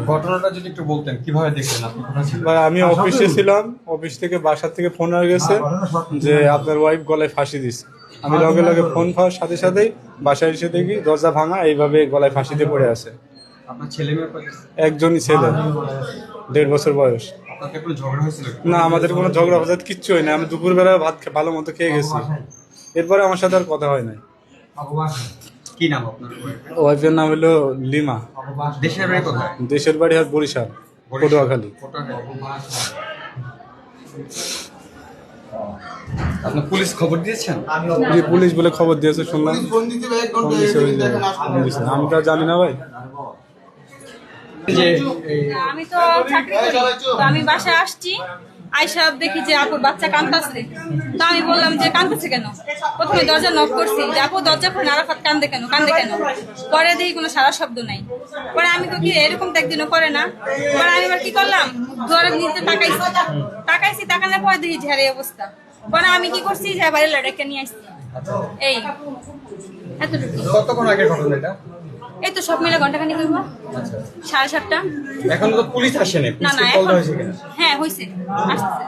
ঘটনাটা যদি একটু বলতেন কিভাবে দেখলেন, আপনি কোথায় ছিলেন? ভাই আমি অফিসে ছিলাম, অফিস থেকে বাসার থেকে ফোন হয়ে গেছে যে আপনার ওয়াইফ গলায় ফাঁসি দিছে। আমি লগে লগে ফোন পাওয়ার সাথে সাথেই বাসায় এসে দেখি দরজা ভাঙা, এইভাবে গলায় ফাঁসিতে পড়ে আছে। আপনার ছেলে মেয়ে কয়জন? একজনই ছেলে, 1.5 বছর বয়স। আপনাদের কোনো ঝগড়া হয়েছিল? না, আমাদের কোনো ঝগড়া ফসাদ কিচ্ছু হয় না। আমি দুপুরবেলা ভাত ভালো মতো খেয়ে গেছি, এরপরে আমার সাথে আর কথা হয় নাই। কি নাম আপনার? ওয়াইফের নাম হলো লিমা। দেশের বাড়ি কোথায়? দেশের বাড়ি আর বরিশাল, পটুয়াখালী। আপনার পুলিশ খবর দিয়েছেন? যে পুলিশ বলে খবর দিয়েছে শুনলাম। আমি তো আর জানি না ভাই। যে আমি তো চাকরি করি, তো আমি বাসায় আসছি, আইসা দেখি যে আপুর বাচ্চা কাঁদতেছে। তো আমি বললাম যে কাঁদতেছে কেন? প্রথমে দরজা নক করছি যে আপু দরজা খুলে, আরাফাত কান্দে কেন, কান্দে কেন? পরে দেখি কোনো সারা শব্দ নাই। পরে আমি তো কি এরকম তো একদিনও করে না। পরে আমি এবার কি করলাম, দুয়ারের নিচে তাকাইছি, তাকানোর পরে দেখি ঝাড়ি অবস্থা। পরে আমি কি করছি, যে বাইরে লড়াইকে নিয়ে আসছি। এই এতটুকু। কতক্ষণ আগে ঘটনা এটা? এই তো সব মিলে ঘন্টাখানি করবো, 7:30। এখন তো পুলিশ আসেনি, না পুলিশকে না কল এখন দেওয়া হয়েছে কিনা? হ্যাঁ হয়েছে, আসছে।